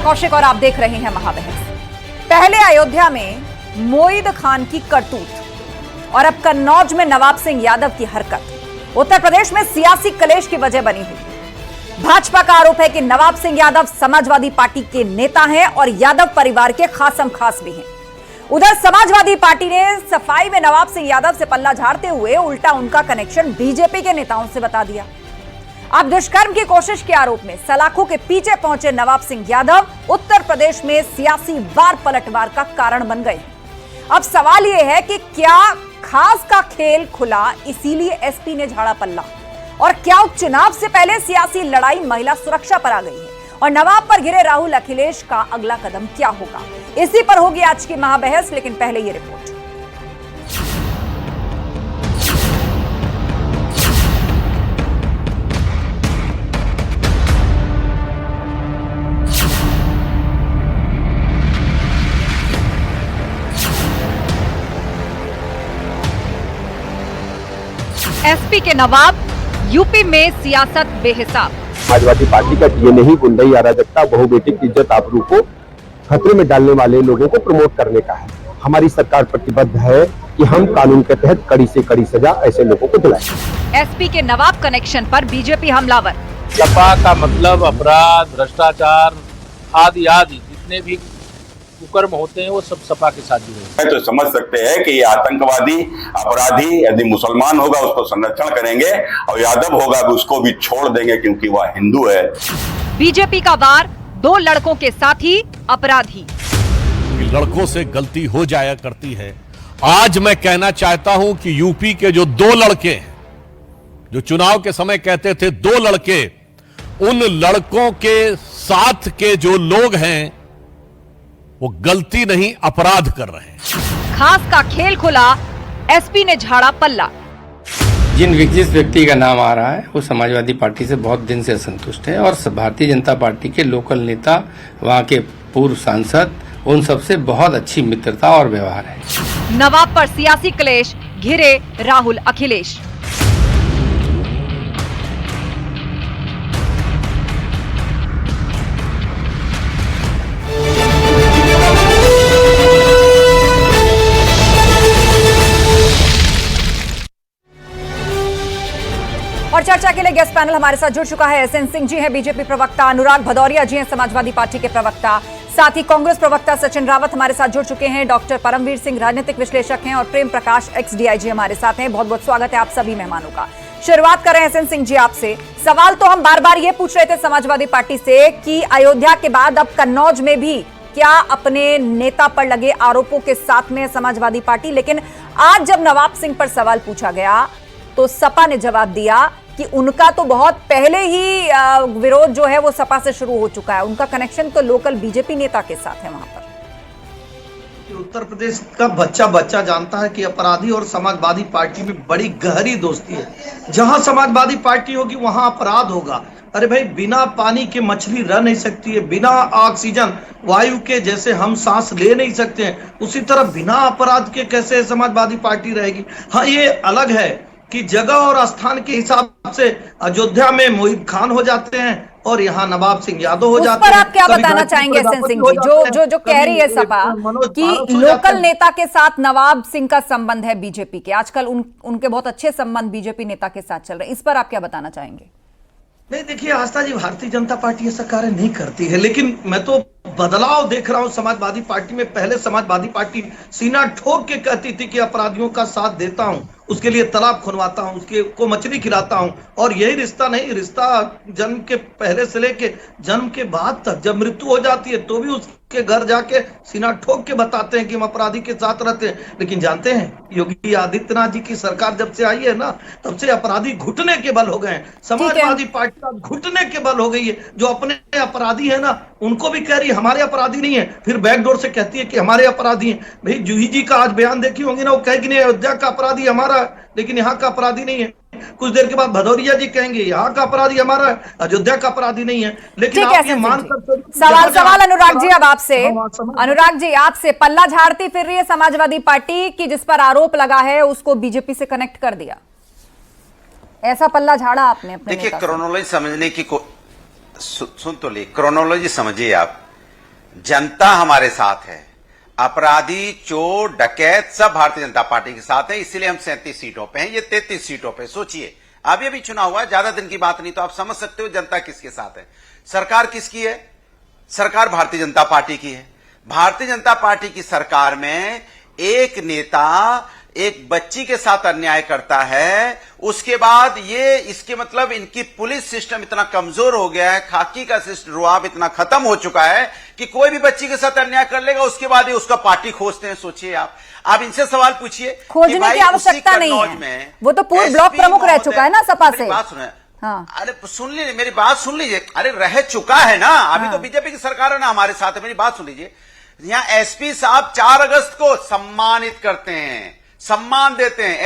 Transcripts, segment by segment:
कौशिक और आप देख रहे हैं महाबहस। पहले अयोध्या में मोईद खान की करतूत और अब कन्नौज में नवाब सिंह यादव की हरकत उत्तर प्रदेश में सियासी कलेश की वजह बनी हुई। भाजपा का आरोप है कि नवाब सिंह यादव समाजवादी पार्टी के नेता हैं और यादव परिवार के खासम खास भी हैं। उधर समाजवादी पार्टी ने सफाई में नवाब सिंह यादव से पल्ला झाड़ते हुए उल्टा उनका कनेक्शन बीजेपी के नेताओं से बता दिया। अब दुष्कर्म की कोशिश के आरोप में सलाखों के पीछे पहुंचे नवाब सिंह यादव उत्तर प्रदेश में सियासी वार पलटवार का कारण बन गए। अब सवाल यह है कि क्या खास का खेल खुला इसीलिए एसपी ने झाड़ा पल्ला, और क्या उपचुनाव से पहले सियासी लड़ाई महिला सुरक्षा पर आ गई है, और नवाब पर घिरे राहुल अखिलेश का अगला कदम क्या होगा, इसी पर होगी आज की महाबहस। लेकिन पहले ये रिपोर्ट। एसपी के नवाब, यूपी में सियासत बेहिसाब। समाजवादी पार्टी का ये नहीं गुंडई अराजकता बहु बेटी की इज्जत आबरू को खतरे में डालने वाले लोगों को प्रमोट करने का है। हमारी सरकार प्रतिबद्ध है कि हम कानून के तहत कड़ी से कड़ी सजा ऐसे लोगों को दिलाएं। एसपी के नवाब कनेक्शन पर बीजेपी हमलावर। सपा का मतलब अपराध, भ्रष्टाचार आदि आदि जितने भी कुकर्म होते हैं वो सब सपा के साथ जुड़े हैं। तो समझ सकते हैं कि ये आतंकवादी अपराधी यदि मुसलमान होगा उसको संरक्षण करेंगे और यादव होगा उसको भी छोड़ देंगे क्योंकि वह हिंदू है। बीजेपी का वार दो लड़कों के साथी अपराधी। लड़कों से गलती हो जाया करती है। आज मैं कहना चाहता हूं कि यूपी के जो दो लड़के हैं, जो चुनाव के समय कहते थे दो लड़के, उन लड़कों के साथ के जो लोग हैं वो गलती नहीं अपराध कर रहे हैं। खास का खेल खुला, एसपी ने झाड़ा पल्ला। जिन जिस व्यक्ति का नाम आ रहा है वो समाजवादी पार्टी से बहुत दिन से असंतुष्ट है और भारतीय जनता पार्टी के लोकल नेता, वहां के पूर्व सांसद, उन सबसे बहुत अच्छी मित्रता और व्यवहार है। नवाब पर सियासी क्लेश, घिरे राहुल अखिलेश। और चर्चा के लिए गेस्ट पैनल हमारे साथ जुड़ चुका है। एसएन सिंह जी हैं बीजेपी प्रवक्ता, अनुराग भदौरिया जी हैं समाजवादी पार्टी के प्रवक्ता, साथ ही कांग्रेस प्रवक्ता सचिन रावत हमारे साथ जुड़ चुके हैं, डॉक्टर परमवीर सिंह राजनीतिक विश्लेषक हैं, और प्रेम प्रकाश एक्स डीआईजी हमारे साथ हैं। बहुत बहुत स्वागत है आप सभी मेहमानों का। शुरुआत करें एसएन सिंह जी आपसे। सवाल तो हम बार बार ये पूछ रहे थे समाजवादी पार्टी से कि अयोध्या के बाद अब कन्नौज में भी क्या अपने नेता पर लगे आरोपों के साथ में समाजवादी पार्टी, लेकिन आज जब नवाब सिंह पर सवाल पूछा गया तो सपा ने जवाब दिया कि उनका तो बहुत पहले ही विरोध जो है वो सपा से शुरू हो चुका है, उनका कनेक्शन तो लोकल बीजेपी नेता के साथ है वहां पर। उत्तर प्रदेश का बच्चा बच्चा जानता है कि अपराधी और समाजवादी पार्टी में बड़ी गहरी दोस्ती है। जहां समाजवादी पार्टी होगी वहां अपराध होगा। अरे भाई, बिना पानी के मछली रह नहीं सकती है, बिना ऑक्सीजन वायु के जैसे हम सांस ले नहीं सकते हैं, उसी तरह बिना अपराध के कैसे समाजवादी पार्टी रहेगी। हाँ, ये अलग है कि जगह और स्थान के हिसाब से अयोध्या में मोईद खान हो जाते हैं और यहाँ नवाब सिंह यादव हो जाते हैं। पर आप क्या बताना चाहेंगे एसएन सिंह जी, जो कह रही है सपा कि लोकल नेता के साथ नवाब सिंह का संबंध है बीजेपी के, आजकल उनके बहुत अच्छे संबंध बीजेपी नेता के साथ चल रहे हैं, इस पर आप क्या बताना चाहेंगे? नहीं, देखिए आस्था जी, भारतीय जनता पार्टी ऐसा कार्य नहीं करती है, लेकिन मैं तो बदलाव देख रहा हूं समाजवादी पार्टी में। पहले समाजवादी पार्टी सीना ठोक के कहती थी कि अपराधियों का साथ देता हूं, उसके लिए तालाब खुनवाता हूं, उसके को मछली खिलाता हूं, और यही रिश्ता नहीं, रिश्ता जन्म के पहले से लेके जन्म के बाद तक, जब मृत्यु हो जाती है तो भी उसके घर जाके सीना ठोक के बताते हैं कि हम अपराधी के साथ रहते हैं। लेकिन जानते हैं, योगी आदित्यनाथ जी की सरकार जब से आई है ना, तब से अपराधी घुटने के बल हो गए हैं। समाजवादी पार्टी का घुटने के बल हो गई है। जो अपने अपराधी है ना, उनको भी कह रही है हमारे अपराधी नहीं है, फिर बैकडोर से कहती है कि हमारे अपराधी हैं। भाई, जूही जी का आज बयान देखी होंगी ना, वो कहेगी नहीं अयोध्या का अपराधी हमारा, लेकिन यहाँ का अपराधी नहीं है। कुछ देर के बाद भदौरिया जी कहेंगे यहाँ का अपराधी हमारा है, अयोध्या का अपराधी नहीं है। लेकिन आप ये मानकर सवाल अनुराग जी, अब आपसे, अनुराग जी आपसे, पल्ला झाड़ती फिर रही है समाजवादी पार्टी की जिस पर आरोप लगा है उसको बीजेपी से कनेक्ट कर दिया, ऐसा पल्ला झाड़ा आपने अपने? देखिए, क्रोनोलॉजी समझने की सुन तो ले, क्रोनोलॉजी समझिए आप। जनता हमारे साथ है, अपराधी, चोर, डकैत सब भारतीय जनता पार्टी के साथ है, इसीलिए हम 37 सीटों पे हैं, ये 33 सीटों पे। सोचिए, अभी अभी चुनाव हुआ है, ज्यादा दिन की बात नहीं, तो आप समझ सकते हो जनता किसके साथ है। सरकार किसकी है? सरकार भारतीय जनता पार्टी की है। भारतीय जनता पार्टी की सरकार में एक नेता एक बच्ची के साथ अन्याय करता है, उसके बाद ये इसके मतलब इनकी पुलिस सिस्टम इतना कमजोर हो गया है, खाकी का सिस्टम रुआब इतना खत्म हो चुका है कि कोई भी बच्ची के साथ अन्याय कर लेगा, उसके बाद ही उसका पार्टी खोजते हैं। सोचिए आप इनसे सवाल पूछिए, खोजने की आवश्यकता नहीं है, वो तो पूर्व ब्लॉक प्रमुख रह चुका है ना सपा से। बात सुने, हाँ। अरे सुन लीजिए, मेरी बात सुन लीजिए। अरे रह चुका है ना, अभी तो बीजेपी की सरकार है ना हमारे साथ है। मेरी बात सुन लीजिए, यहाँ एसपी साहब 4 अगस्त को सम्मानित करते हैं, सम्मान देते हैं।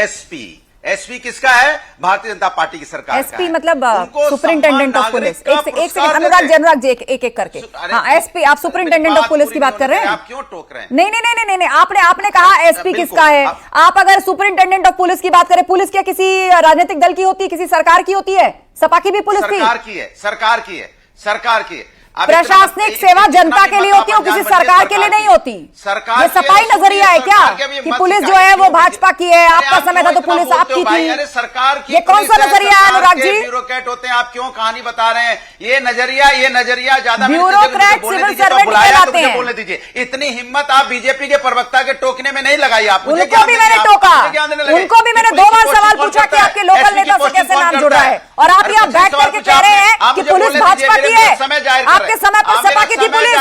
एसपी किसका है? भारतीय जनता पार्टी की सरकार एसपी का है। मतलब उनको सुपरिंटेंडेंट ऑफ पुलिस। एक सेकंड अनुराग जी एक एक करके। हाँ, एसपी, आप सुपरिंटेंडेंट ऑफ पुलिस की बात कर रहे हैं? आप क्यों टोक रहे हैं? नहीं, आपने कहा एसपी किसका है। आप अगर सुपरिंटेंडेंट ऑफ पुलिस की बात करें, पुलिस क्या किसी राजनीतिक दल की होती है, किसी सरकार की होती है? सपा की भी पुलिस थी। सरकार की है। प्रशासनिक सेवा जनता के लिए होती है, किसी सरकार के लिए नहीं होती। ये सफाई नजरिया है क्या कि पुलिस जो है वो भाजपा की है, आपका समय था तो पुलिस आपकी थी? अरे सरकार की ये कौन सा नजरिया है अनुराग जी? ब्यूरोक्रेट होते हैं, आप क्यों कहानी बता रहे हैं? ये नजरिया ज्यादा ब्यूरोक्रेट सिविल सर्वेंट कहलाते हैं। बोलने दीजिए, इतनी हिम्मत आप बीजेपी के प्रवक्ता के टोकने में नहीं लगाई। आप उनको भी मैंने टोका, उनको भी मैंने 2 बार सवाल पूछा कि आपके लोकल नेता से कैसे नाम जुड़ रहा है, और आप यहाँ बैठ करके कह रहे हैं कि पुलिस भाजपा की है। आपके समय पर सपा की थी पुलिस।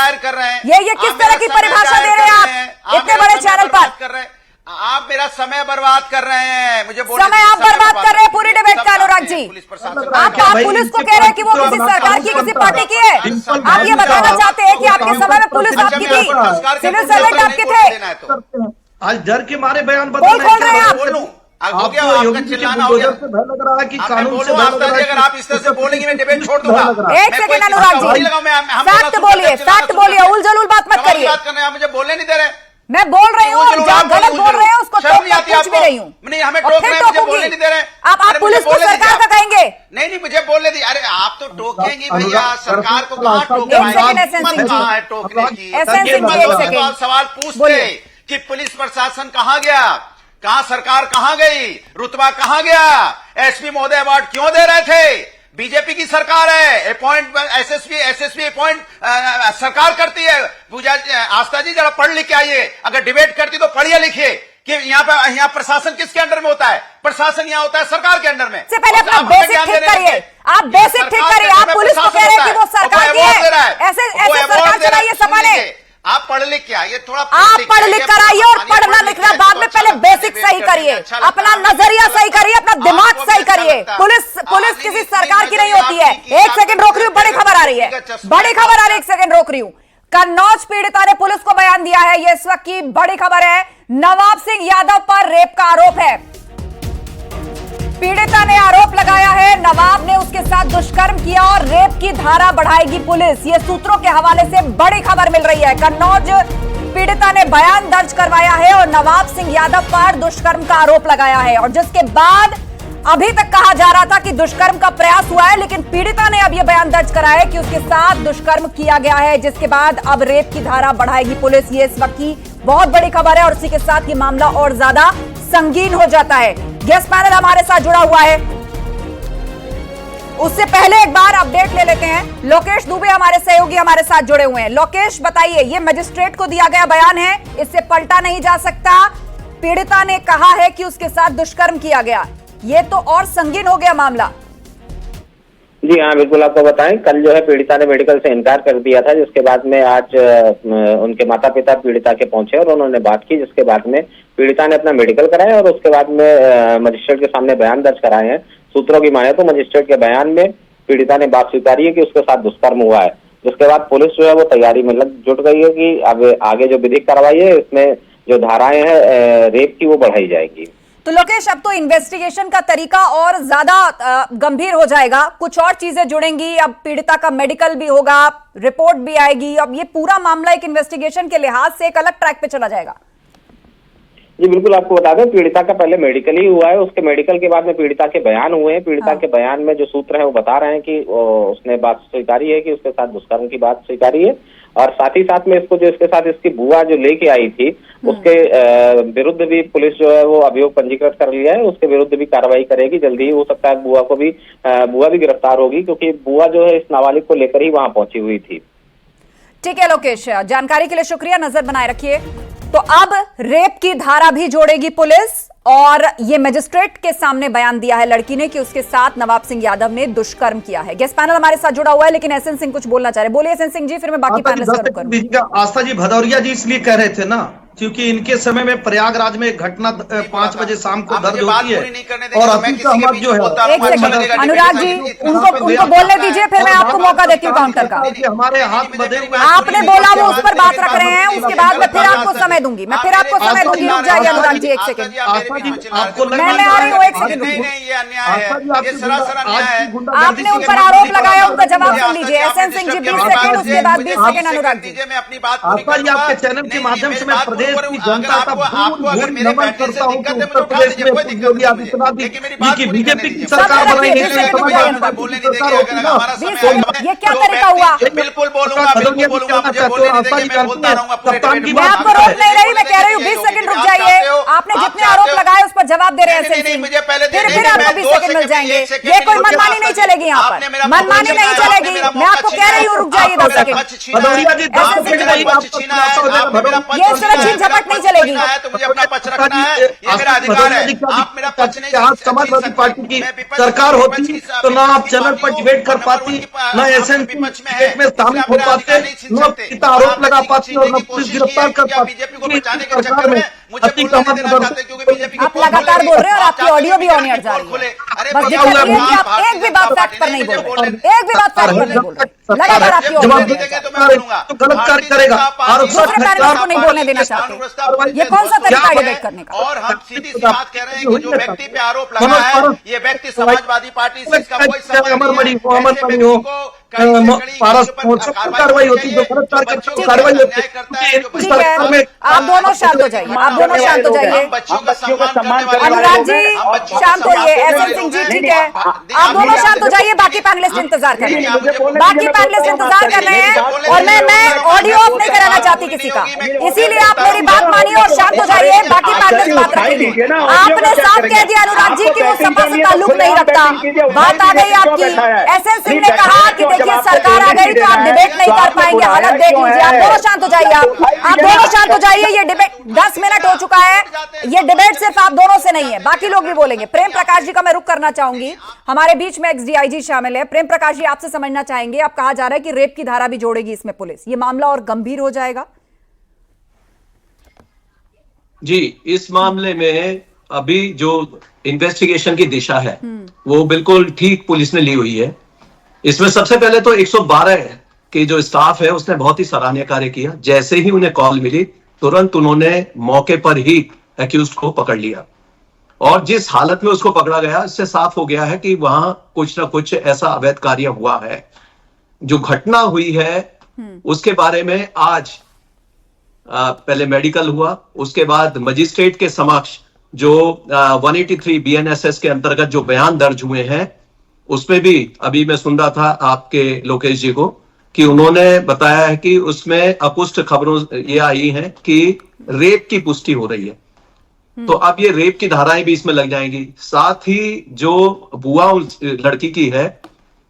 ये किस तरह की परिभाषा दे रहे हैं आप इतने बड़े चैनल पर? आप मेरा समय बर्बाद कर रहे हैं, मुझे समय आप बर्बाद कर रहे हैं पूरी डिबेट का। अनुराग जी, आप पुलिस को कह रहे हैं कि वो किसी सरकार की, किसी पार्टी की है। आप ये बताना चाहते हैं कि आपके समय में पुलिस आपकी थी, सिविल सर्वेंट आपके थे? आज डर के मारे बयान खोल रहे हैं आप। हो गया, आपका चिल्लाना हो गया। लग रहा है कि कानून से अगर आप इस तरह से बोलेंगे मैं डिबेट छोड़ दूंगा। एक सेकंड अनुराग जी, फैक्ट बोलिए, उल जलूल बात मत करिए। आप मुझे बोलने नहीं दे रहे। मैं बोल रही हूँ, जहाँ गलत बोल रहे हैं उसको टोक कर पूछ भी रही हूँ। नहीं, हमें टोक रहे हैं, मुझे बोलने नहीं दे रहे। आप पुलिस को सरकार का कहेंगे? नहीं, मुझे बोलने दी। अरे आप तो टोकेंगे भैया, सरकार को कहाँ टोकना है? टोकने की सवाल पूछते कि पुलिस प्रशासन कहाँ गया, कहां सरकार कहां गई, रुतबा कहां गया, एसपी महोदय अवार्ड क्यों दे रहे थे? बीजेपी की सरकार है, अपॉइंट एसएसपी अपॉइंट सरकार करती है। पूजा आस्था जी जरा पढ़ लिख के आइए, अगर डिबेट करती तो पढ़िए लिखिए कि यहाँ प्रशासन किसके अंडर में होता है? प्रशासन यहाँ होता है सरकार के अंडर में। से पहले अपना बेसिक ठीक करिए, आप बेसिक ठीक करिए। आप पुलिस को कह रहे हैं कि वो सरकार की है, ऐसे सरकार चलाइए सपा ने। आप पढ़ लिख के आइए, थोड़ा आप पढ़ लिख कर आइए, और पढ़ना लिखना बाद में, पहले बेसिक सही करिए, अपना नजरिया सही करिए, अपना दिमाग सही करिए। पुलिस किसी सरकार की नहीं होती है। एक सेकंड रोक रही हूँ, बड़ी खबर आ रही है, एक सेकंड रोक रही हूँ। कन्नौज पीड़िता ने पुलिस को बयान दिया है, ये इस वक्त की बड़ी खबर है। नवाब सिंह यादव पर रेप का आरोप है। पीड़िता ने आरोप लगाया है नवाब ने उसके साथ दुष्कर्म किया और रेप की धारा बढ़ाएगी पुलिस। ये सूत्रों के हवाले से बड़ी खबर मिल रही है। कन्नौज पीड़िता ने बयान दर्ज करवाया है और नवाब सिंह यादव पर दुष्कर्म का आरोप लगाया है, और जिसके बाद अभी तक कहा जा रहा था कि दुष्कर्म का प्रयास हुआ है, लेकिन पीड़िता ने अब यह बयान दर्ज कराया है कि उसके साथ दुष्कर्म किया गया है, जिसके बाद अब रेप की धारा बढ़ाएगी पुलिस। ये इस वक्त की बहुत बड़ी खबर है, और उसी के साथ ये मामला और ज्यादा संगीन हो जाता है। गेस्ट पैनल हमारे साथ जुड़ा हुआ है, उससे पहले एक बार अपडेट ले लेते हैं। लोकेश दुबे हमारे सहयोगी हमारे साथ जुड़े हुए हैं। लोकेश बताइए, ये मजिस्ट्रेट को दिया गया बयान है, इससे पलटा नहीं जा सकता। पीड़िता ने कहा है कि उसके साथ दुष्कर्म किया गया, ये तो और संगीन हो गया मामला। जी हाँ, बिल्कुल आपको बताएं, कल जो है पीड़िता ने मेडिकल से इनकार कर दिया था, जिसके बाद में आज उनके माता पिता पीड़िता के पहुंचे और उन्होंने बात की, जिसके बाद में पीड़िता ने अपना मेडिकल कराया और उसके बाद में मजिस्ट्रेट के सामने बयान दर्ज कराए हैं। सूत्रों की माने तो मजिस्ट्रेट के बयान में पीड़िता ने बात स्वीकारी है कि उसके साथ दुष्कर्म हुआ है, जिसके बाद पुलिस जो है वो तैयारी में जुट गई है कि अब आगे जो विधिक कार्रवाई है इसमें जो धाराएं हैं रेप की वो बढ़ाई जाएगी। तो लोकेश, अब तो इन्वेस्टिगेशन का तरीका और ज्यादा गंभीर हो जाएगा, कुछ और चीजें जुड़ेंगी। अब पीड़िता का मेडिकल भी होगा, रिपोर्ट भी आएगी, अब ये पूरा मामला एक इन्वेस्टिगेशन के लिहाज से एक अलग ट्रैक पे चला जाएगा। जी बिल्कुल, आपको बता दें पीड़िता का पहले मेडिकल ही हुआ है, उसके मेडिकल के बाद में पीड़िता के बयान हुए हैं। पीड़िता के बयान में जो सूत्र है वो बता रहे हैं कि उसने बात स्वीकारी है कि उसके साथ दुष्कर्म की बात स्वीकारी है, और साथ ही साथ में इसको जो इसके साथ इसकी बुआ जो लेके आई थी उसके विरुद्ध भी पुलिस जो है वो अभियोग पंजीकृत कर लिया है, उसके विरुद्ध भी कार्रवाई करेगी। जल्दी ही हो सकता है बुआ भी गिरफ्तार होगी, क्योंकि बुआ जो है इस नाबालिग को लेकर ही वहां पहुंची हुई थी। ठीक है लोकेश, जानकारी के लिए शुक्रिया, नजर बनाए रखिए। तो अब रेप की धारा भी जोड़ेगी पुलिस, और ये मजिस्ट्रेट के सामने बयान दिया है लड़की ने कि उसके साथ नवाब सिंह यादव ने दुष्कर्म किया है। गेस्ट पैनल हमारे साथ जुड़ा हुआ है, लेकिन एसएन सिंह कुछ बोलना चाह रहे। बोलिए एसएन सिंह जी, फिर मैं बाकी पैनल से करूंगा। आस्था जी भदौरिया जी इसलिए कह रहे थे ना क्योंकि इनके समय में प्रयागराज में घटना 5 बजे शाम को दर्ज होती है, और अतीत अहमद जो है। एक सेकंड अनुराग जी, उनको बोलने दीजिए, फिर मैं आपको मौका देती हूँ काउंटर का। हमारे हाथ बधे हुए आपने बोला वो उस पर बात रख रहे हैं, उसके बाद मैं फिर आपको समय दूंगी, रुक जाइए अनुराग जी एक सेकंड, मैं आ रही हूँ, एक सेकंड। आपने उन पर आरोप लगाया, उनका जवाब सुन लीजिए। एसएन सिंह जी 20 सेकंड, उसके बाद 20 सेकंड अनुराग जी। आपके चैनल के माध्यम से मैं प्रदेश की जनता का भूल नमन करता हूँ कि उत्तर प्रदेश में योगी आदित्यनाथ जी की बीजेपी की सरकार बनाएंगे, ये क्या तरीका हुआ? बिल्कुल बोलूंगा, मैं आपको रोक नहीं रही, मैं कह रही हूँ 20 सेकंड रुक जाइए। आपने जितने आरोप लगाए उस पर जवाब दे रहे हैं एसएन सिंह, फिर आपको 20 सेकंड मिल जाएंगे। ये कोई मनमानी नहीं चलेगी, यहाँ पर मनमानी नहीं चलेगी। मैं आपको कह रही हूँ रुक जाइए 10 सेकंड। ये सुरक्षित झपट नहीं चलेगी। तो मुझे अपना पक्ष रखना है, ये मेरा अधिकार है। आप मेरा पक्ष नहीं, समाजवादी पार्टी की सरकार होती तो ना आप चैनल पर डिबेट कर पाती, ना एसएन डिबेट में शामिल हो पाते, न पिता आरोप लगा पाती और न पुलिस गिरफ्तार कर पाती। सरकार में आप लगातार बोल रहे हैं और आपकी ऑडियो भी ऑन एयर जा रही है। बस दिक्कत ये है कि आप एक भी बात फैक्ट पर नहीं बोल रहे, एक भी बात फैक्ट पर नहीं बोल रहे, लगातार आपकी ऑडियो गलत कार्य करेगा और दूसरे पैनल को नहीं बोलने देना चाहते। ये कौन सा तरीका है डिबेट करने का? और हम सीधी सी बात कह रहे हैं कि जो व्यक्ति पे आरोप लगा है, ये व्यक्ति समाजवादी पार्टी से इसका कोई संबंध नहीं है। कार्रवाई होती है, कार्रवाई होती है। ठीक है, आप दोनों शांत हो जाइए, आप दोनों शांत हो जाइए। अनुराग जी शांत होइए, एसएन सिंह जी ठीक है, आप दोनों शांत हो जाइए। बाकी पैनलिस्ट इंतजार कर रहे हैं, बाकी पैनलिस्ट इंतजार कर रहे हैं, और मैं ऑडियो ऑफ नहीं कराना चाहती किसी का, इसीलिए आप मेरी बात मानिए और शांत हो जाइए। बाकी पैनलिस्ट बात रखेंगे। आपने साफ कह दिया अनुराग जी कि वो सपा से ताल्लुक नहीं रखता, बात आ गई आपकी। एसएन सिंह ने कहा कि देखिए सरकार आ गई तो आप डिबेट नहीं कर पाएंगे, हालत देख लीजिए। आप दोनों शांत हो जाइए, आप दोनों शांत हो जाइए। ये डिबेट 10 मिनट हो चुका है, ये डिबेट सिर्फ आप दोनों से नहीं है, बाकी लोग भी बोलेंगे। प्रेम प्रकाश जी का मैं रुख करना चाहूंगी, हमारे बीच में एक्स-डीआईजी शामिल है। प्रेम प्रकाश जी आपसे समझना चाहेंगे, अब कहा जा रहा है कि रेप की धारा भी जोड़ेगी इसमें पुलिस, ये मामला और गंभीर हो जाएगा। जी, इस मामले में अभी जो इन्वेस्टिगेशन की दिशा है वो बिल्कुल ठीक पुलिस ने ली हुई है। इसमें सबसे पहले तो 112 के जो स्टाफ है उसने बहुत ही सराहनीय कार्य किया। जैसे ही उन्हें कॉल मिली तुरंत उन्होंने मौके पर ही एक्यूज्ड को पकड़ लिया, और जिस हालत में उसको पकड़ा गया इससे साफ हो गया है कि वहां कुछ ना कुछ ऐसा अवैध कार्य हुआ है। जो घटना हुई है उसके बारे में आज पहले मेडिकल हुआ, उसके बाद मजिस्ट्रेट के समक्ष जो 183 BNSS के अंतर्गत जो बयान दर्ज हुए हैं उसमें भी अभी मैं सुन रहा था आपके लोकेश जी को कि उन्होंने बताया है कि उसमें अपुष्ट खबरों ये आई हैं कि रेप की पुष्टि हो रही है। तो अब ये रेप की धाराएं भी इसमें लग जाएंगी। साथ ही जो बुआ उस लड़की की है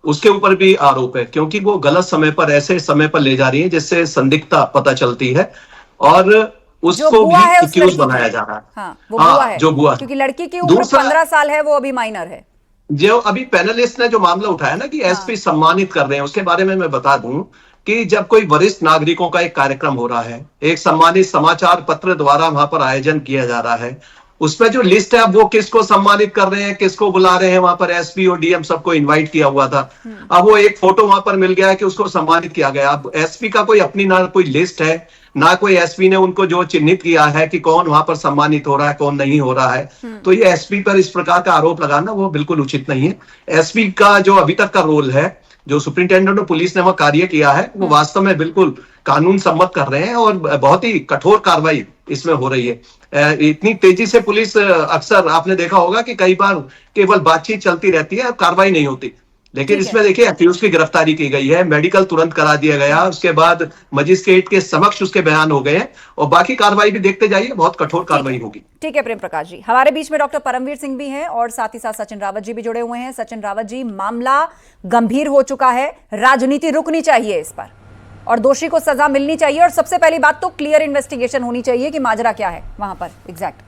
उसके ऊपर भी आरोप है, क्योंकि वो गलत समय पर ऐसे समय पर ले जा रही है जिससे संदिग्धता पता चलती है, और उसको भी एक्यूज बनाया जा रहा है। हाँ, वो बुआ है, जो बुआ, क्योंकि लड़की की उम्र 15 साल है, वो अभी माइनर है। जो अभी पैनलिस्ट ने जो मामला उठाया ना कि एसपी सम्मानित कर रहे हैं, उसके बारे में मैं बता दूं कि जब कोई वरिष्ठ नागरिकों का एक कार्यक्रम हो रहा है, एक सम्मानित समाचार पत्र द्वारा वहां पर आयोजन किया जा रहा है, उसमें जो लिस्ट है वो किसको सम्मानित कर रहे हैं, किसको बुला रहे हैं, वहां पर एसपी और डीएम सबको इनवाइट किया हुआ था। अब वो एक फोटो वहां पर मिल गया है कि उसको सम्मानित किया गया। अब एसपी का कोई अपनी ना कोई लिस्ट है, ना कोई एसपी ने उनको जो चिन्हित किया है कि कौन वहां पर सम्मानित हो रहा है, कौन नहीं हो रहा है। तो ये एसपी पर इस प्रकार का आरोप लगाना वो बिल्कुल उचित नहीं है। एसपी का जो अभी तक का रोल है, जो सुप्रिंटेंडेंट ऑफ पुलिस ने वह कार्य किया है वो वास्तव में बिल्कुल कानून सम्मत कर रहे हैं और बहुत ही कठोर कार्रवाई इसमें हो रही है। इतनी तेजी से पुलिस, अक्सर आपने देखा होगा कि कई बार केवल बातचीत चलती रहती है, कार्रवाई नहीं होती, लेकिन इसमें देखिए एक्यूज की गिरफ्तारी की गई है, मेडिकल तुरंत करा दिया गया, उसके बाद मजिस्ट्रेट के समक्ष उसके बयान हो गए हैं और बाकी कार्रवाई भी देखते जाइए, बहुत कठोर कार्रवाई होगी। ठीक है प्रेम प्रकाश जी, हमारे बीच में डॉक्टर परमवीर सिंह भी हैं और साथ ही साथ सचिन रावत जी भी जुड़े हुए हैं। सचिन रावत जी, मामला गंभीर हो चुका है, राजनीति रुकनी चाहिए इस पर और दोषी को सजा मिलनी चाहिए और सबसे पहली बात तो क्लियर इन्वेस्टिगेशन होनी चाहिए कि माजरा क्या है वहां पर एग्जैक्ट।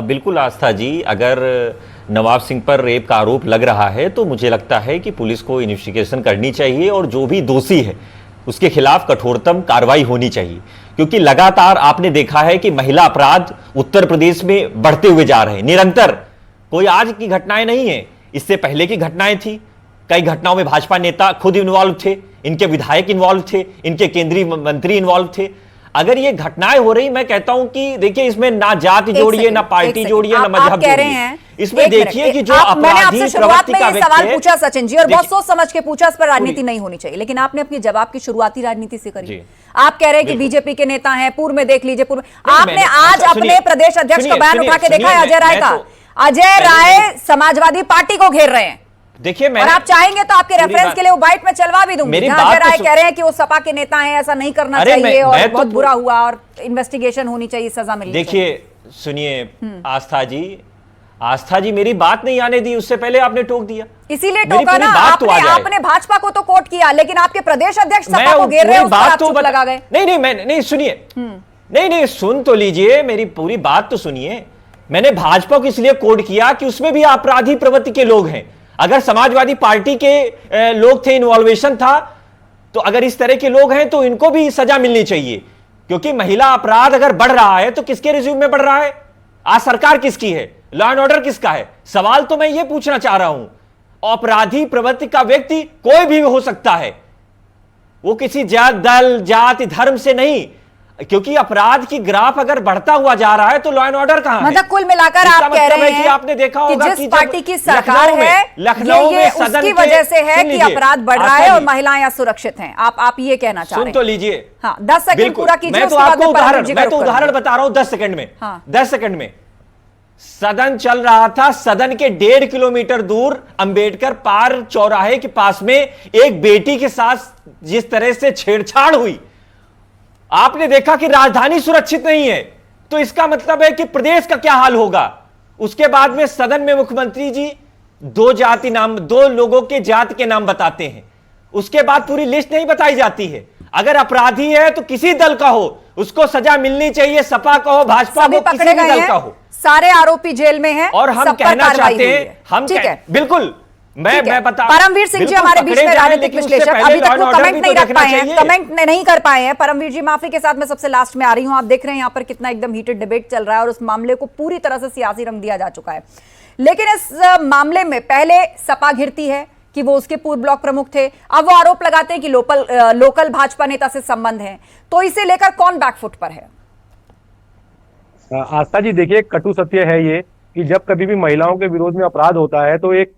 बिल्कुल आस्था जी, अगर नवाब सिंह पर रेप का आरोप लग रहा है तो मुझे लगता है कि पुलिस को इन्वेस्टिगेशन करनी चाहिए और जो भी दोषी है उसके खिलाफ कठोरतम कार्रवाई होनी चाहिए, क्योंकि लगातार आपने देखा है कि महिला अपराध उत्तर प्रदेश में बढ़ते हुए जा रहे हैं निरंतर। कोई आज की घटनाएं नहीं है, इससे पहले की घटनाएं थी। कई घटनाओं में भाजपा नेता खुद इन्वॉल्व थे, इनके विधायक इन्वॉल्व थे, इनके केंद्रीय मंत्री इन्वॉल्व थे। अगर ये घटनाएं हो रही, मैं कहता हूं कि देखिए इसमें ना जाति जोड़िए, ना पार्टी जोड़िए, ना मजहब जोड़िए, इसमें देखिए कि जो अपराधी प्रवृत्ति का व्यक्ति सवाल पूछा सचिन जी और बहुत सोच समझ के पूछा, इस पर राजनीति नहीं होनी चाहिए, लेकिन आपने अपने जवाब की शुरुआती राजनीति से करी। आप कह रहे हैं कि बीजेपी के नेता हैं, पूर्व में देख लीजिए, पूर्व आपने आज अपने प्रदेश अध्यक्ष का बयान उठा के देखा है अजय राय का। अजय राय समाजवादी पार्टी को घेर रहे हैं। देखिए और आप चाहेंगे तो आपके रेफरेंस के लिए वो बाइट में चलवा भी दूंगी, जहां अजय राय कह रहे हैं कि वो सपा के नेता हैं, ऐसा नहीं करना चाहिए और बहुत बुरा हुआ और इन्वेस्टिगेशन होनी चाहिए, सजा मिलनी चाहिए। देखिए सुनिए आस्था जी मेरी बात नहीं आने दी, उससे पहले आपने टोक दिया, इसीलिए टोका ना आपने भाजपा को तो कोट किया, लेकिन आपके प्रदेश अध्यक्ष सपा को घेर रहे हैं, उस पर आप चुप लगा गए। नहीं सुनिए, नहीं सुन तो लीजिए, मेरी पूरी बात तो सुनिए। मैंने भाजपा को इसलिए कोट किया कि उसमें भी अपराधी प्रवृत्ति के लोग हैं। अगर समाजवादी पार्टी के लोग थे, इन्वॉल्वेशन था, तो अगर इस तरह के लोग हैं तो इनको भी सजा मिलनी चाहिए, क्योंकि महिला अपराध अगर बढ़ रहा है तो किसके रिज्यूम में बढ़ रहा है? आज सरकार किसकी है? लॉ एंड ऑर्डर किसका है? सवाल तो मैं ये पूछना चाह रहा हूं। अपराधी प्रवृत्ति का व्यक्ति कोई भी हो सकता है, वो किसी दल जाति धर्म से नहीं, क्योंकि अपराध की ग्राफ अगर बढ़ता हुआ जा रहा है तो लॉ एंड ऑर्डर कहां है? मतलब कुल मिलाकर आप कह रहे हैं कि आपने देखा होगा कि जिस पार्टी की सरकार है लखनऊ में उसकी वजह से है कि अपराध बढ़ रहा है और महिलाएं असुरक्षित हैं। आप ये कहना चाह रहे हैं? सुन तो लीजिए। हाँ, 10 सेकंड पूरा कीजिए। मैं तो आपको उदाहरण बता रहा हूं 10 सेकंड में। 10 सेकंड में सदन चल रहा था, सदन के 1.5 किलोमीटर दूर अंबेडकर पार्क चौराहे के पास में एक बेटी के साथ जिस तरह से छेड़छाड़ हुई, आपने देखा कि राजधानी सुरक्षित नहीं है, तो इसका मतलब है कि प्रदेश का क्या हाल होगा। उसके बाद में सदन में मुख्यमंत्री जी दो लोगों के जाति के नाम बताते हैं, उसके बाद पूरी लिस्ट नहीं बताई जाती है। अगर अपराधी है तो किसी दल का हो, उसको सजा मिलनी चाहिए, सपा का हो, भाजपा को, किसी भी दल का हो। सारे आरोपी जेल में हैं और हम कहना चाहते हैं, हम बिल्कुल मैं बता परमवीर सिंह जी हमारे बीच में राजनीतिक विश्लेषक, अभी तक वो कमेंट नहीं रख पाए हैं, कमेंट नहीं कर पाए हैं। परमवीर जी माफी के साथ मैं सबसे लास्ट में आ रही हूं। आप देख रहे हैं यहाँ पर कितना एकदम हीटेड डिबेट चल रहा है और उस मामले को पूरी तरह से सियासी रंग दिया जा चुका है। लेकिन इस मामले में पहले सपा घिरती है कि वो उसके पूर्व ब्लॉक प्रमुख थे, अब वो आरोप लगाते हैं कि लोकल भाजपा नेता से संबंध है, तो इसे लेकर कौन बैकफुट पर है? आस्था जी देखिए, कटु सत्य है ये कि जब कभी भी महिलाओं के विरोध में अपराध होता है तो एक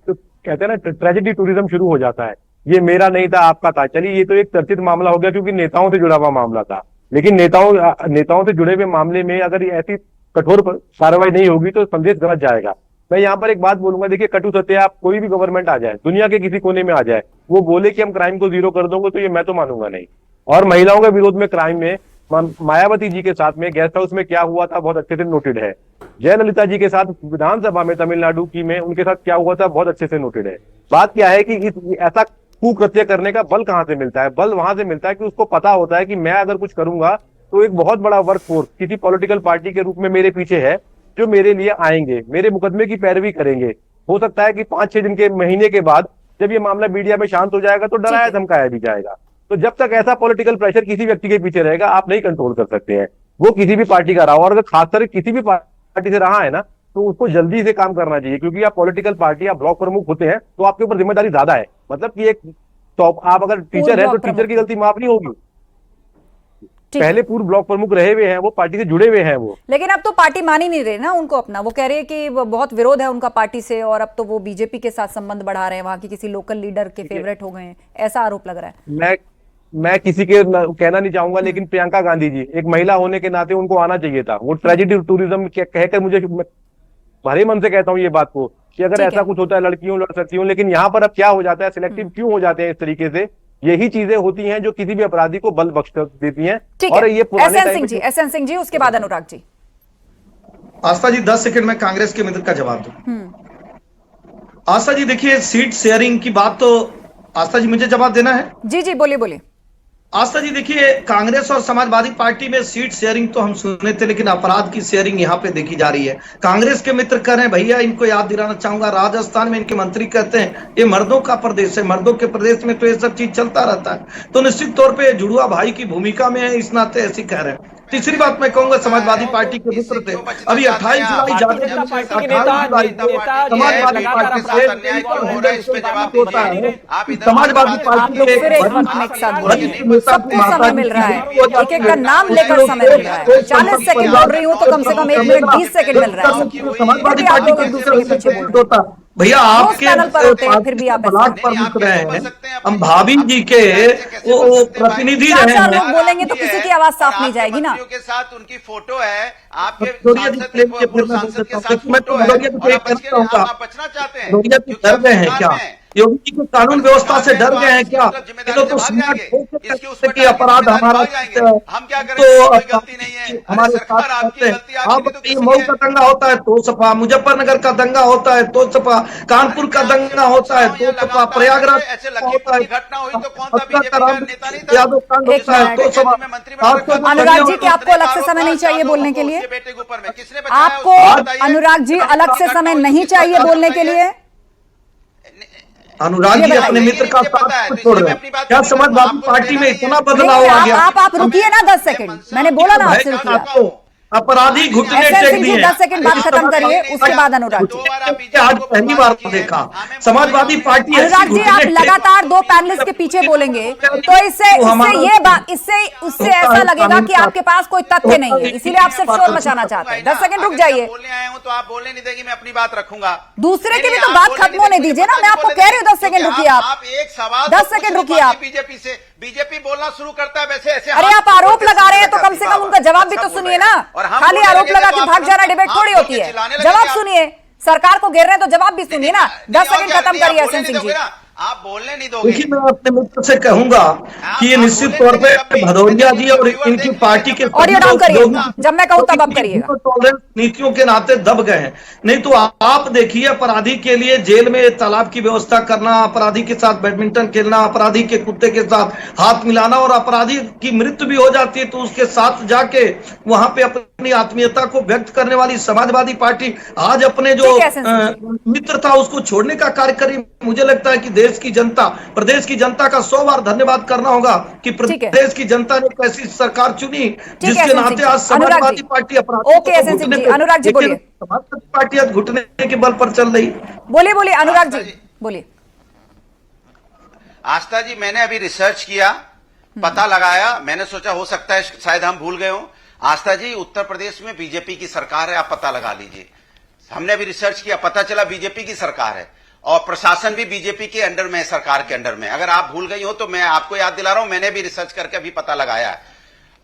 कहते हैं ना ट्रेजेडी टूरिज्म शुरू हो जाता है। ये मेरा नहीं था, आपका था। चलिए ये तो एक चर्चित मामला हो गया क्योंकि नेताओं से जुड़ा हुआ मामला था, लेकिन नेताओं से जुड़े हुए मामले में अगर ऐसी कठोर कार्रवाई नहीं होगी तो संदेश गलत जाएगा। मैं यहाँ पर एक बात बोलूंगा, देखिए कटु सत्य, आप कोई भी गवर्नमेंट आ जाए, दुनिया के किसी कोने में आ जाए, वो बोले कि हम क्राइम को जीरो कर दोगे, तो ये मैं तो मानूंगा नहीं। और महिलाओं के विरोध में क्राइम में मायावती जी के साथ में गेस्ट हाउस में क्या हुआ था बहुत अच्छे से नोटेड है। जयललिता जी के साथ विधानसभा में तमिलनाडु की में उनके साथ क्या हुआ था बहुत अच्छे से नोटेड है। बात क्या है कि ऐसा कुकृत्य करने का बल कहां से मिलता है? बल वहां से मिलता है कि उसको पता होता है कि मैं अगर कुछ करूंगा तो एक बहुत बड़ा वर्क फोर्स किसी पॉलिटिकल पार्टी के रूप में मेरे पीछे है, जो मेरे लिए आएंगे, मेरे मुकदमे की पैरवी करेंगे। हो सकता है कि 5-6 दिन के महीने के बाद जब ये मामला मीडिया में शांत हो जाएगा तो डराया धमकाया भी जाएगा। तो जब तक ऐसा पॉलिटिकल प्रेशर किसी व्यक्ति के पीछे रहेगा, आप नहीं कंट्रोल कर सकते हैं, वो किसी भी पार्टी का रहा हो। और अगर खासकर किसी भी पार्टी से रहा है ना, तो उसको जल्दी से काम करना चाहिए, क्योंकि आप पॉलिटिकल पार्टी, आप ब्लॉक प्रमुख होते हैं तो आपके ऊपर जिम्मेदारी ज्यादा है। मतलब कि एक टॉप, आप अगर टीचर है तो टीचर की गलती माफ नहीं होगी। पहले पूर्व ब्लॉक प्रमुख रहे हुए हैं, वो पार्टी से जुड़े हुए हैं वो। लेकिन अब तो पार्टी मान ही नहीं रहे ना उनको अपना, वो कह रहे हैं कि बहुत विरोध है उनका पार्टी से और अब तो वो बीजेपी के साथ संबंध बढ़ा रहे हैं, वहां की किसी लोकल लीडर के फेवरेट हो गए हैं, ऐसा आरोप लग रहा है। मैं किसी के कहना नहीं चाहूंगा, लेकिन प्रियंका गांधी जी एक महिला होने के नाते उनको आना चाहिए था। वो ट्रेजेडी टूरिज्म कहकर मुझे भरे मन से कहता हूँ ये बात को कि अगर ऐसा कुछ होता है लड़कियों लड़ सकती हूँ, लेकिन यहाँ पर अब क्या हो जाता है, सिलेक्टिव क्यों हो जाते हैं इस तरीके से, यही चीजें होती हैं जो किसी भी अपराधी को बल बख्श देती हैं। और ये एसएन सिंह जी, उसके बाद अनुराग जी। आस्था जी 10 सेकंड में कांग्रेस के मित्र का जवाब दूं। आस्था जी देखिए, सीट शेयरिंग की बात तो आस्था जी मुझे जवाब देना है। जी जी बोलिए बोलिए। आस्था जी देखिए, कांग्रेस और समाजवादी पार्टी में सीट शेयरिंग तो हम सुने थे, लेकिन अपराध की शेयरिंग यहाँ पे देखी जा रही है। कांग्रेस के मित्र कह रहे हैं, भैया इनको याद दिलाना चाहूंगा, राजस्थान में इनके मंत्री कहते हैं ये मर्दों का प्रदेश है, मर्दों के प्रदेश में तो ये सब चीज चलता रहता है, तो निश्चित तौर पर जुड़वा भाई की भूमिका में है, इस नाते ऐसे कह रहे हैं। तीसरी बात मैं कहूंगा, समाजवादी पार्टी के मित्र थे, अभी 28 जुलाई जाते समाजवादी पार्टी से समाजवादी पार्टी समय मिल रहा है, एक एक का नाम लेकर समय मिल रहा है। 40 सेकंड बोल रही हूँ तो कम से कम 1 मिनट 20 सेकंड मिल रहा है। समाजवादी पार्टी के दूसरे के पीछे होता भैया, आपके फिर भी आप प्रमुख रहे हैं, हम भाभी जी के वो प्रतिनिधि रहे हैं। लोग बोलेंगे तो किसी की आवाज साफ नहीं जाएगी ना। के साथ उनकी फोटो है, आपके आप बचना चाहते हैं, डर गए हैं क्या? योगी जी को कानून व्यवस्था से डर गए हैं क्या? तो कि अपराध हमारा तो हमारे साथ रहते हैं। अब ये मऊ का दंगा होता है तो सपा, मुजफ्फरनगर का दंगा होता है तो सपा, कानपुर का दंगा होता है तो सपा, प्रयागराज होता है, यादव कांड होता है तो सपा। अनुराग जी, क्या आपको अलग से समय नहीं चाहिए बोलने के लिए? आपको अनुराग जी अलग से समय नहीं चाहिए बोलने के लिए? अनुराग जी अपने मित्र का साथ छोड़ रहे हैं क्या? समाजवादी पार्टी में इतना बदलाव आ गया? आप रुकिए ना 10 सेकंड, मैंने बोला ना आपसे रुकिए। अपराधी घुटने टेक दिए। 10 सेकंड बात खत्म करिए, उसके बाद अनुराग जी। आज पहली बार देखा समाजवादी पार्टी। अनुराग जी, आप लगातार 2 पैनलिस्ट के पीछे बोलेंगे तो इससे उससे ऐसा लगेगा कि आपके पास कोई तथ्य नहीं है, इसीलिए आप सिर्फ शोर मचाना चाहते हैं। 10 सेकंड रुक जाइए। बोलने आए हूं तो आप बोलने नहीं देंगे, मैं अपनी बात रखूंगा। दूसरे की भी तो बात खत्म होने दीजिए ना, मैं आपको कह रही हूँ 10 सेकंड रुकिए। आप एक सवाल 10 सेकंड रुकिए। आप बीजेपी बोलना शुरू करता है वैसे ऐसे। अरे आप आरोप लगा रहे हैं तो कम से कम उनका जवाब भी तो सुनिए ना। खाली आरोप लगा के भाग जाना डिबेट थोड़ी होती है। जवाब सुनिए, सरकार को घेर रहे हैं तो जवाब भी सुनिए ना। 10 सेकंड खत्म करिए एसएन सिंह जी। आप बोलने नहीं दोगे। देखिए, मैं अपने मित्र से कहूंगा कि ये निश्चित तौर पे भदौरिया जी और इनकी पार्टी के ऑडियो डाउन करिए, जब मैं कहूं तब आप करिएगा। टॉलरेंस नीतियों के नाते दब गए हैं। नहीं तो आप देखिए, अपराधी के लिए जेल में तालाब की व्यवस्था करना, अपराधी के साथ बैडमिंटन खेलना, अपराधी के कुत्ते के साथ हाथ मिलाना, और अपराधी की मृत्यु भी हो जाती है तो उसके साथ जाके वहां पे अपनी आत्मीयता को व्यक्त करने वाली समाजवादी पार्टी आज अपने जो मित्र था उसको छोड़ने का कार्य करी। मुझे लगता है कि देश की जनता, प्रदेश की जनता का 100 बार धन्यवाद करना होगा कि प्रदेश की जनता ने एक ऐसी सरकार चुनी जिसके नाते आज समाजवादी पार्टी अनुराग जी बोलिए। समाजवादी पार्टी आज घुटने के बल पर चल रही। बोलिए अनुराग जी बोलिए। आस्था जी, मैंने अभी रिसर्च किया, पता लगाया, मैंने सोचा हो सकता है शायद हम भूल गए हो। आस्था जी, उत्तर प्रदेश में बीजेपी की सरकार है, आप पता लगा लीजिए। हमने अभी रिसर्च किया, पता चला बीजेपी की सरकार है और प्रशासन भी बीजेपी के अंडर में है, सरकार के अंडर में। अगर आप भूल गई हो तो मैं आपको याद दिला रहा हूं, मैंने भी रिसर्च करके अभी पता लगाया है।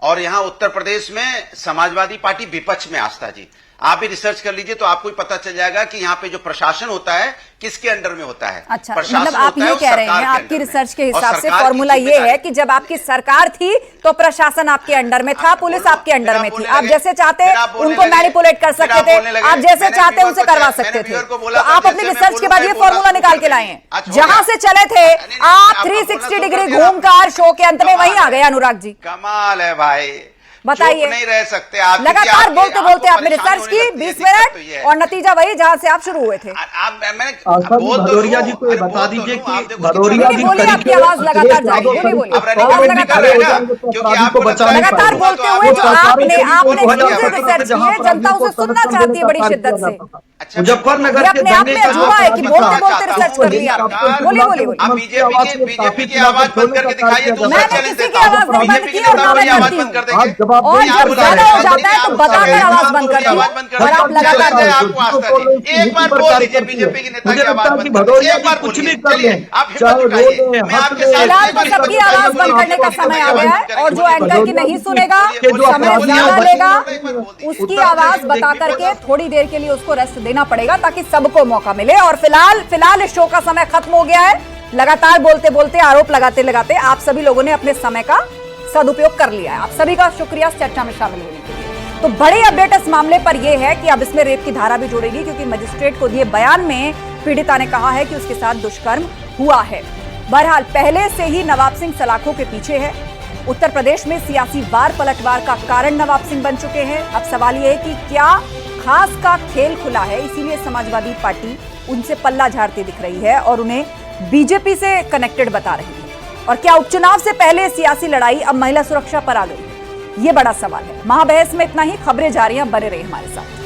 और यहां उत्तर प्रदेश में समाजवादी पार्टी विपक्ष में। आस्था जी, आप भी रिसर्च कर लीजिए तो आपको पता चल जाएगा कि यहाँ पे जो प्रशासन होता है किसके अंडर में होता है। अच्छा, मतलब आप ये कह रहे हैं, आपकी रिसर्च के हिसाब से फॉर्मूला ये है कि जब आपकी सरकार थी तो प्रशासन आपके अंडर में था, पुलिस आपके अंडर में थी, आप जैसे चाहते उनको मैनिपुलेट कर सकते थे, आप जैसे चाहते उनसे करवा सकते थे। तो आप अपनी रिसर्च के बाद ये फॉर्मूला निकाल के लाए हैं, जहां से चले थे आप 360 डिग्री घूमकर शो के अंत में वहीं आ गए। अनुराग जी, कमाल है भाई, बताइए। नहीं रह सकते आप, लगातार बोलते बोलते आपने रिसर्च की 20 मिनट और नतीजा वही जहां से आप शुरू हुए थे। भदौरिया जी को बता दीजिए कि भदौरिया जी आपकी आवाज लगातार जाएगी, लगातार बोलते हुए जो आपने रिसर्च की है, जनता उसे सुनना चाहती है बड़ी शिद्दत से। मुजफ्फरनगर के अपने आप दंगे में का अजूबा है कि बोलते बोलते चाहता रिसर्च कर लिया आपने। बोलिए बोलिए आप बीजेपी की आवाज बंद करके दिखाइए। दूसरा मैंने चैलेंज किसी की देता आवाज हूं, नहीं बंद बीजेपी की के और नेता मैं अपनी आवाज करती बंद कर हूँ। देंगे। और जब ज्यादा हो जाता है तो बताकर आवाज बंद करती हूँ और आप लगातार चैलेंज है आपको आस्था जी, एक बार बोल दीजिए बीजेपी के नेता की आवाज बंद कर दीजिए। एक बार कुछ बोलिए, भी कर चलिए लें, आप हिम्मत जुटाइए, मैं आपके साथ फिलहाल एक तो बार सबकी आवाज बंद करने का समय आ गया है और जो एंकर की नहीं सुनेगा, समय ज्यादा लेगा, उसकी आवाज बता करके थोड़ी देर के लिए उसको रेस्ट देना पड़ेगा ताकि सबको मौका मिले। और फिलहाल इस शो का समय खत्म हो गया है। लगातार बोलते बोलते, आरोप लगाते लगाते आप सभी लोगों ने अपने समय का सदुपयोग कर लिया है। आप सभी का शुक्रिया चर्चा में शामिल होने के लिए। तो बड़ी अपडेट इस मामले पर यह है कि अब इसमें रेप की धारा भी जोड़ेगी, क्योंकि मजिस्ट्रेट को दिए बयान में पीड़िता ने कहा है कि उसके साथ दुष्कर्म हुआ है। बहरहाल पहले से ही नवाब सिंह सलाखों के पीछे है। उत्तर प्रदेश में सियासी वार पलटवार का कारण नवाब सिंह बन चुके हैं। अब सवाल यह है कि क्या खास का खेल खुला है, इसीलिए समाजवादी पार्टी उनसे पल्ला झाड़ती दिख रही है और उन्हें बीजेपी से कनेक्टेड बता रही है। और क्या उपचुनाव से पहले सियासी लड़ाई अब महिला सुरक्षा पर आ गई है, ये बड़ा सवाल है। महाबहस में इतना ही। खबरें जारी हैं, बने रहिए हमारे साथ।